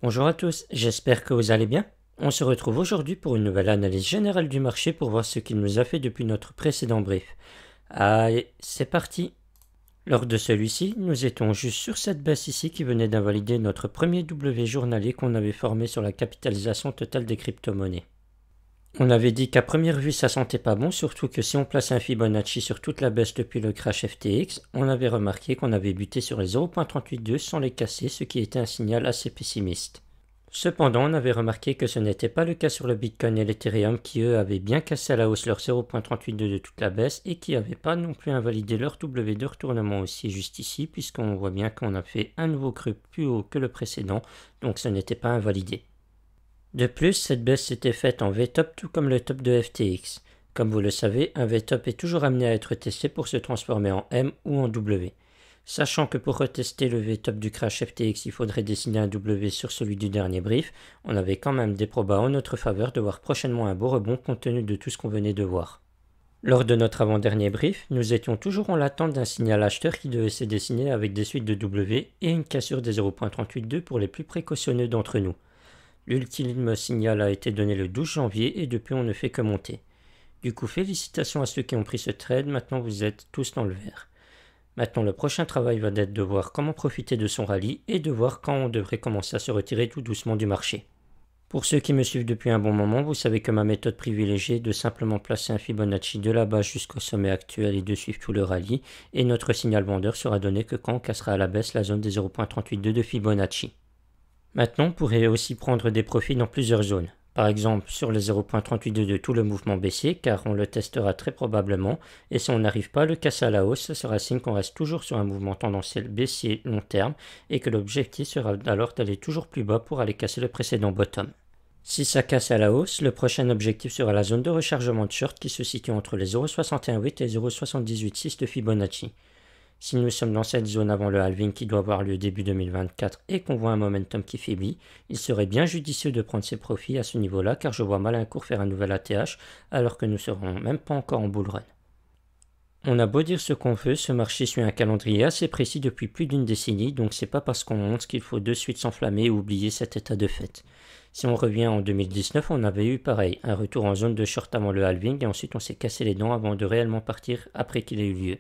Bonjour à tous, j'espère que vous allez bien. On se retrouve aujourd'hui pour une nouvelle analyse générale du marché pour voir ce qu'il nous a fait depuis notre précédent brief. Allez, c'est parti. Lors de celui-ci, nous étions juste sur cette baisse ici qui venait d'invalider notre premier W journalier qu'on avait formé sur la capitalisation totale des crypto-monnaies. On avait dit qu'à première vue ça sentait pas bon, surtout que si on place un Fibonacci sur toute la baisse depuis le crash FTX, on avait remarqué qu'on avait buté sur les 0.382 sans les casser, ce qui était un signal assez pessimiste. Cependant, on avait remarqué que ce n'était pas le cas sur le Bitcoin et l'Ethereum qui eux avaient bien cassé à la hausse leur 0.382 de toute la baisse et qui n'avaient pas non plus invalidé leur W de retournement aussi juste ici, puisqu'on voit bien qu'on a fait un nouveau creux plus haut que le précédent, donc ce n'était pas invalidé. De plus, cette baisse s'était faite en V-top tout comme le top de FTX. Comme vous le savez, un V-top est toujours amené à être testé pour se transformer en M ou en W. Sachant que pour retester le V-top du crash FTX, il faudrait dessiner un W sur celui du dernier brief, on avait quand même des probas en notre faveur de voir prochainement un beau rebond compte tenu de tout ce qu'on venait de voir. Lors de notre avant-dernier brief, nous étions toujours en l'attente d'un signal acheteur qui devait se dessiner avec des suites de W et une cassure des 0.382 pour les plus précautionneux d'entre nous. L'ultime signal a été donné le 12 janvier et depuis on ne fait que monter. Du coup, félicitations à ceux qui ont pris ce trade, maintenant vous êtes tous dans le vert. Maintenant, le prochain travail va être de voir comment profiter de son rallye et de voir quand on devrait commencer à se retirer tout doucement du marché. Pour ceux qui me suivent depuis un bon moment, vous savez que ma méthode privilégiée est de simplement placer un Fibonacci de la base jusqu'au sommet actuel et de suivre tout le rallye, et notre signal vendeur sera donné que quand on cassera à la baisse la zone des 0.382 de Fibonacci. Maintenant, on pourrait aussi prendre des profits dans plusieurs zones. Par exemple, sur les 0.382 de tout le mouvement baissier, car on le testera très probablement, et si on n'arrive pas à le casser à la hausse, ce sera signe qu'on reste toujours sur un mouvement tendanciel baissier long terme, et que l'objectif sera alors d'aller toujours plus bas pour aller casser le précédent bottom. Si ça casse à la hausse, le prochain objectif sera la zone de rechargement de short qui se situe entre les 0.618 et 0.786 de Fibonacci. Si nous sommes dans cette zone avant le halving qui doit avoir lieu début 2024 et qu'on voit un momentum qui faiblit, il serait bien judicieux de prendre ses profits à ce niveau-là car je vois mal un cours faire un nouvel ATH alors que nous ne serons même pas encore en bull run. On a beau dire ce qu'on veut, ce marché suit un calendrier assez précis depuis plus d'une décennie, donc c'est pas parce qu'on monte qu'il faut de suite s'enflammer et oublier cet état de fait. Si on revient en 2019, on avait eu pareil, un retour en zone de short avant le halving et ensuite on s'est cassé les dents avant de réellement partir après qu'il ait eu lieu.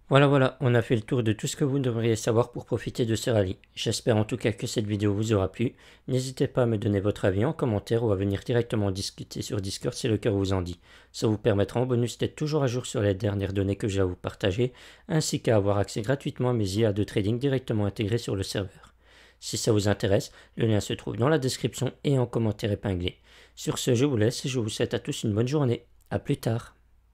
Voilà, on a fait le tour de tout ce que vous devriez savoir pour profiter de ce rallye. J'espère en tout cas que cette vidéo vous aura plu. N'hésitez pas à me donner votre avis en commentaire ou à venir directement discuter sur Discord si le cœur vous en dit. Ça vous permettra en bonus d'être toujours à jour sur les dernières données que j'ai à vous partager, ainsi qu'à avoir accès gratuitement à mes IA de trading directement intégrés sur le serveur. Si ça vous intéresse, le lien se trouve dans la description et en commentaire épinglé. Sur ce, je vous laisse et je vous souhaite à tous une bonne journée. A plus tard.